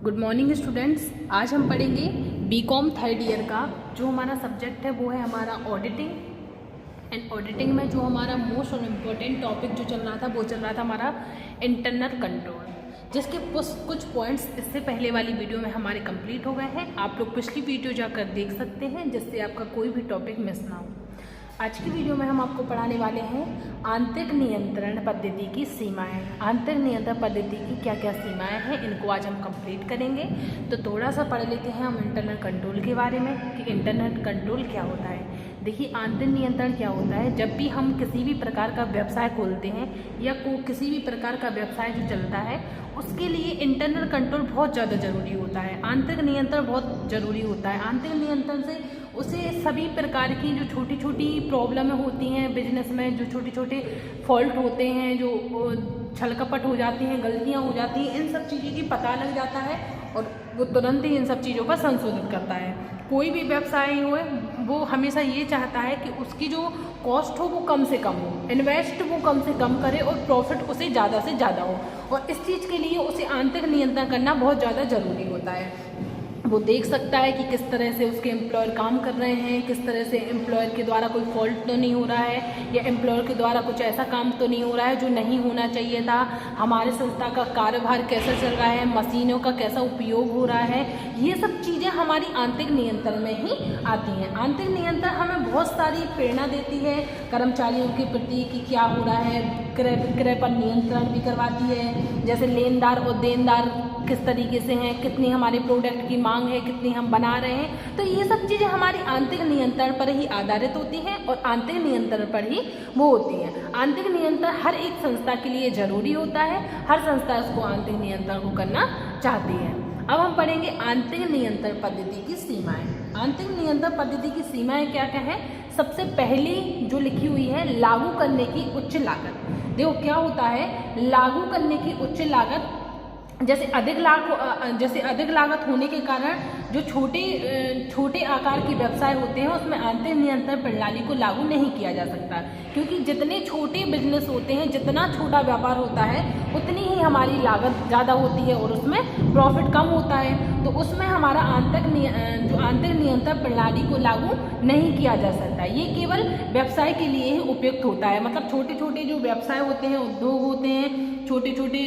Good morning students. आज हम पढ़ेंगे बीकॉम थर्ड ईयर का जो हमारा सब्जेक्ट है वो है हमारा ऑडिटिंग। एंड ऑडिटिंग में जो हमारा मोस्ट और इम्पोर्टेंट टॉपिक जो चल रहा था वो चल रहा था हमारा इंटरनल कंट्रोल, जिसके कुछ पॉइंट्स इससे पहले वाली वीडियो में हमारे कंप्लीट हो गए हैं। आप लोग पिछली वीडियो जाकर देख सकते हैं जिससे आपका कोई भी टॉपिक मिस ना हो। आज की वीडियो में हम आपको पढ़ाने वाले हैं आंतरिक नियंत्रण पद्धति की सीमाएं। आंतरिक नियंत्रण पद्धति की क्या क्या सीमाएं हैं, इनको आज हम कंप्लीट करेंगे। तो थोड़ा सा पढ़ लेते हैं हम इंटरनल कंट्रोल के बारे में कि इंटरनल कंट्रोल क्या होता है। देखिए, आंतरिक नियंत्रण क्या होता है, जब भी हम किसी भी प्रकार का व्यवसाय खोलते हैं या किसी भी प्रकार का व्यवसाय जो चलता है उसके लिए इंटरनल कंट्रोल बहुत ज़्यादा ज़रूरी होता है। आंतरिक नियंत्रण बहुत ज़रूरी होता है। आंतरिक नियंत्रण से उसे सभी प्रकार की जो छोटी छोटी प्रॉब्लमें होती हैं बिजनेस में, जो छोटे छोटे फॉल्ट होते हैं, जो छलकपट हो जाती हैं, गलतियां हो जाती हैं, इन सब चीज़ों की पता लग जाता है और वो तुरंत ही इन सब चीज़ों का संशोधित करता है। कोई भी व्यवसाय हो वो हमेशा ये चाहता है कि उसकी जो कॉस्ट हो वो कम से कम हो, इन्वेस्ट वो कम से कम करे और प्रॉफिट उसे ज़्यादा से ज़्यादा हो। और इस चीज़ के लिए उसे आंतरिक नियंत्रण करना बहुत ज़्यादा ज़रूरी होता है। वो देख सकता है कि किस तरह से उसके एम्प्लॉयर काम कर रहे हैं, किस तरह से एम्प्लॉयर के द्वारा कोई फॉल्ट तो नहीं हो रहा है या एम्प्लॉयर के द्वारा कुछ ऐसा काम तो नहीं हो रहा है जो नहीं होना चाहिए था। हमारे संस्था का कार्यभार कैसा चल रहा है, मशीनों का कैसा उपयोग हो रहा है, ये सब चीज़ें हमारी आंतरिक नियंत्रण में ही आती हैं। आंतरिक नियंत्रण हमें बहुत सारी प्रेरणा देती है कर्मचारियों के प्रति कि क्या हो रहा है, क्रय विक्रय पर नियंत्रण भी करवाती है, जैसे लेनदार और देनदार किस तरीके से हैं, कितनी हमारे प्रोडक्ट की मांग है, कितनी हम बना रहे हैं। तो ये सब चीज़ें हमारी आंतरिक नियंत्रण पर ही आधारित होती हैं और आंतरिक नियंत्रण पर ही वो होती हैं। आंतरिक नियंत्रण हर एक संस्था के लिए जरूरी होता है। हर संस्था इसको आंतरिक नियंत्रण को करना चाहती है। अब हम पढ़ेंगे आंतरिक नियंत्रण पद्धति की सीमाएं। आंतरिक नियंत्रण पद्धति की सीमाएं क्या क्या है। सबसे पहली जो लिखी हुई है, लागू करने की उच्च लागत। देखो क्या होता है, लागू करने की उच्च लागत, जैसे अधिक लागत होने के कारण जो छोटे आकार के व्यवसाय होते हैं उसमें आंतरिक नियंत्रण प्रणाली को लागू नहीं किया जा सकता, क्योंकि जितने छोटे बिजनेस होते हैं, जितना छोटा व्यापार होता है उतनी ही हमारी लागत ज़्यादा होती है और उसमें प्रॉफिट कम होता है। तो उसमें हमारा आंतरिक नियंत्रण प्रणाली को लागू नहीं किया जा सकता। ये केवल व्यवसाय के लिए ही उपयुक्त होता है। मतलब छोटे छोटे जो व्यवसाय होते हैं, उद्योग होते हैं, छोटे छोटे,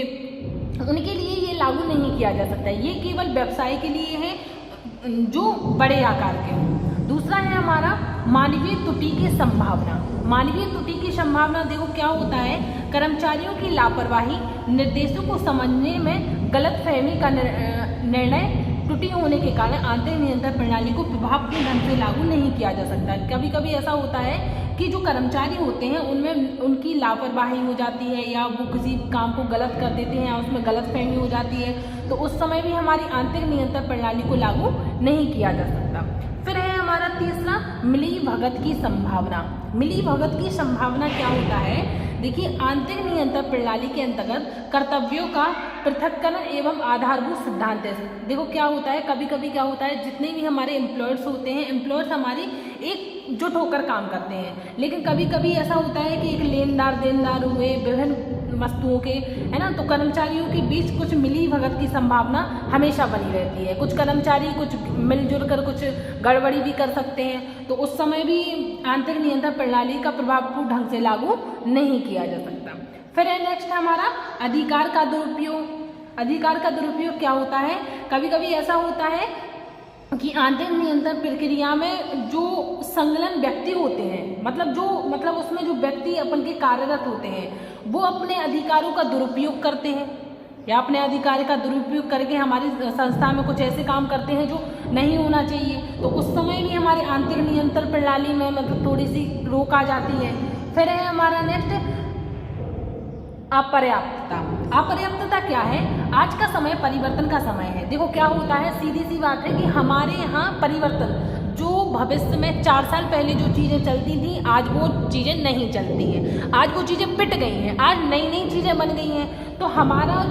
उनके लिए ये लागू नहीं किया जा सकता। ये केवल व्यवसाय के लिए है जो बड़े आकार के हों। दूसरा है हमारा मानवीय त्रुटि की संभावना। मानवीय त्रुटि की संभावना देखो क्या होता है, कर्मचारियों की लापरवाही, निर्देशों को समझने में गलतफहमी का निर्णय त्रुटि होने के कारण आंतरिक नियंत्रण प्रणाली को प्रभावपूर्ण ढंग से लागू नहीं किया जा सकता। कभी कभी ऐसा होता है कि जो कर्मचारी होते हैं उनमें उनकी लापरवाही हो जाती है या वो किसी काम को गलत कर देते हैं या उसमें गलतफहमी हो जाती है, तो उस समय भी हमारी आंतरिक नियंत्रण प्रणाली को लागू नहीं किया जा सकता। फिर है हमारा तीसरा, मिलीभगत की संभावना। मिलीभगत की संभावना क्या होता है, देखिए आंतरिक नियंत्रण प्रणाली के अंतर्गत कर्तव्यों का पृथक्करण एवं आधारभूत सिद्धांत है। देखो क्या होता है, कभी कभी क्या होता है, जितने भी हमारे एम्प्लॉयर्स होते हैं, एम्प्लॉयर्स हमारी एकजुट होकर काम करते हैं, लेकिन कभी कभी ऐसा होता है कि एक लेनदार देनदार हुए विभिन्न वस्तुओं के, है ना, तो कर्मचारियों के बीच कुछ मिली भगत की संभावना हमेशा बनी रहती है। कुछ कर्मचारी कुछ मिलजुल कर कुछ गड़बड़ी भी कर सकते हैं, तो उस समय भी आंतरिक नियंत्रण प्रणाली का प्रभावपूर्ण ढंग से लागू नहीं किया जा सकता। फिर है नेक्स्ट हमारा अधिकार का दुरुपयोग। अधिकार का दुरुपयोग क्या होता है, कभी कभी ऐसा होता है कि आंतरिक नियंत्रण प्रक्रिया में जो संलग्न व्यक्ति होते हैं, मतलब उसमें जो व्यक्ति अपन के कार्यरत होते हैं वो अपने अधिकारों का दुरुपयोग करते हैं या अपने अधिकार का दुरुपयोग करके हमारी संस्था में कुछ ऐसे काम करते हैं जो नहीं होना चाहिए, तो उस समय भी हमारी आंतरिक नियंत्रण प्रणाली में मतलब थोड़ी सी रोक आ जाती है। फिर है हमारा नेक्स्ट अपर्याप्तता। अपर्याप्तता क्या है, आज का समय परिवर्तन का समय है। देखो क्या होता है, सीधी सी बात है कि हमारे यहाँ परिवर्तन, जो भविष्य में 4 साल पहले जो चीज़ें चलती थी आज वो चीज़ें नहीं चलती हैं, आज वो चीज़ें पिट गई हैं, आज नई नई चीज़ें बन गई हैं। तो हमारा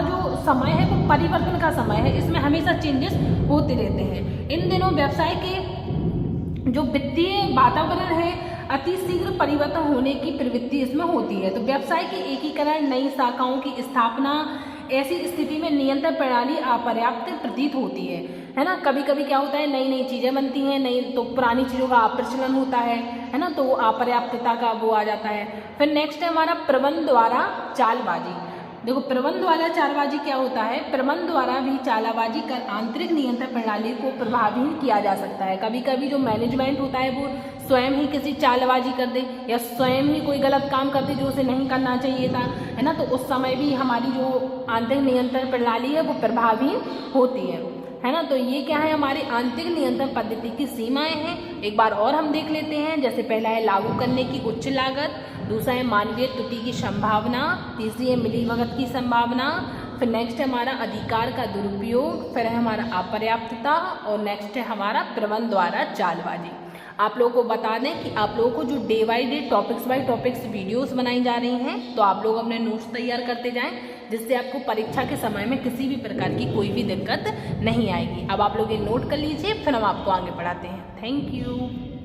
जो समय है वो परिवर्तन का समय है, इसमें हमेशा चेंजेस होते रहते हैं। इन दिनों व्यवसाय के जो वित्तीय वातावरण है अति शीघ्र परिवर्तन होने की प्रवृत्ति इसमें होती है। तो व्यवसाय के एकीकरण, नई शाखाओं की स्थापना, ऐसी स्थिति में नियंत्रण प्रणाली अपर्याप्त प्रतीत होती है ना। कभी कभी क्या होता है, नई नई चीज़ें बनती हैं, नई तो पुरानी चीज़ों का अप्रचलन होता है ना, तो वो अपर्याप्तता का वो आ जाता है। फिर नेक्स्ट है हमारा प्रबंधन द्वारा चालबाजी। देखो प्रबंधन द्वारा चालबाजी क्या होता है, प्रबंधन द्वारा भी चालबाजी कर आंतरिक नियंत्रण प्रणाली को प्रभावित किया जा सकता है। कभी कभी जो मैनेजमेंट होता है वो स्वयं ही किसी चालबाजी कर दे या स्वयं ही कोई गलत काम कर दे जो उसे नहीं करना चाहिए था, है ना, तो उस समय भी हमारी जो आंतरिक नियंत्रण प्रणाली है वो प्रभावित होती है ना। तो ये क्या है, हमारी आंतरिक नियंत्रण पद्धति की सीमाएं हैं। एक बार और हम देख लेते हैं। जैसे पहला है लागू करने की उच्च लागत, दूसरा है मानवीय त्रुटि की संभावना, तीसरी है मिलीभगत की संभावना, फिर नेक्स्ट है हमारा अधिकार का दुरुपयोग, फिर है हमारा अपर्याप्तता और नेक्स्ट है हमारा प्रबंधन द्वारा चालबाजी। आप लोगों को बता दें कि आप लोगों को जो day by day topics by topics videos बनाई जा रही हैं, तो आप लोग अपने नोट्स तैयार करते जाएं, जिससे आपको परीक्षा के समय में किसी भी प्रकार की कोई भी दिक्कत नहीं आएगी। अब आप लोग ये नोट कर लीजिए, फिर हम आपको आगे पढ़ाते हैं। Thank you.